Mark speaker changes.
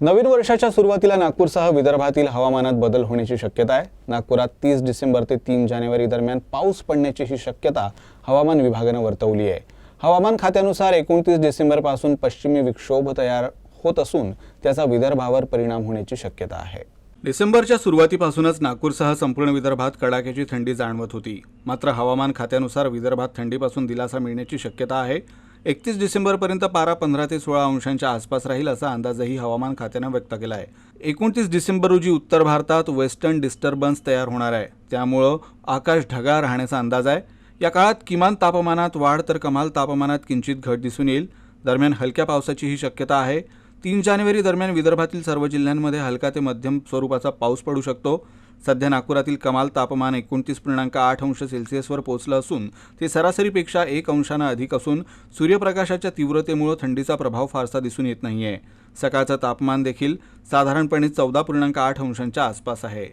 Speaker 1: नवीन वर्षाच्या सुरुवातीला नागपूरसह विदर्भातील हवामानात बदल होण्याची शक्यता आहे। नागपुरात 30 डिसेंबर ते 3 जानेवारी दरम्यान पाऊस पडण्याची ही शक्यता हवामान विभागाने वर्तवली आहे। हवामान खात्यानुसार 29 डिसेंबर पासून पश्चिमी विक्षोभ तयार होत असून त्याचा विदर्भावर परिणाम होण्याची शक्यता आहे।
Speaker 2: डिसेंबरच्या सुरुवातीपासूनच नागपूरसह संपूर्ण विदर्भात कडाक्याची थंडी जाणवत होती। मात्र हवामान खात्यानुसार विदर्भात थंडीपासून दिलासा मिळण्याची शक्यता आहे। 31 डिसेंबरपर्यंत पारा 15 ते 16 अंशांच्या आसपास राहील असा अंदाजही हवामान खात्याने व्यक्त केला आहे। 29 डिसेंबर रोजी उत्तर भारतात वेस्टर्न डिस्टर्बन्स तयार होणार आहे, त्यामुळे आकाश ढगाळ राहण्याचा अंदाज आहे। या काळात किमान तापमानात वाढ तर कमाल तापमानात किंचित घट दिसून येईल। दरम्यान हलक्या पावसाची ही शक्यता आहे। 3 जानेवारी दरम्यान विदर्भातील सर्व जिल्ह्यांमध्ये हलका ते मध्यम स्वरूपाचा पाऊस पडू शकतो। सध्या नागपुरातील कमाल तापमान 29.8 अंश सेल्सिअसवर पोहोचलं असून ते सरासरीपेक्षा 1 अंशाने अधिक असून सूर्यप्रकाशाच्या तीव्रतेमुळे थंडीचा प्रभाव फारसा दिसून येत नाहीये। सकाळचं तापमान देखील साधारणपणे 14.8 अंशांच्या आसपास आहे।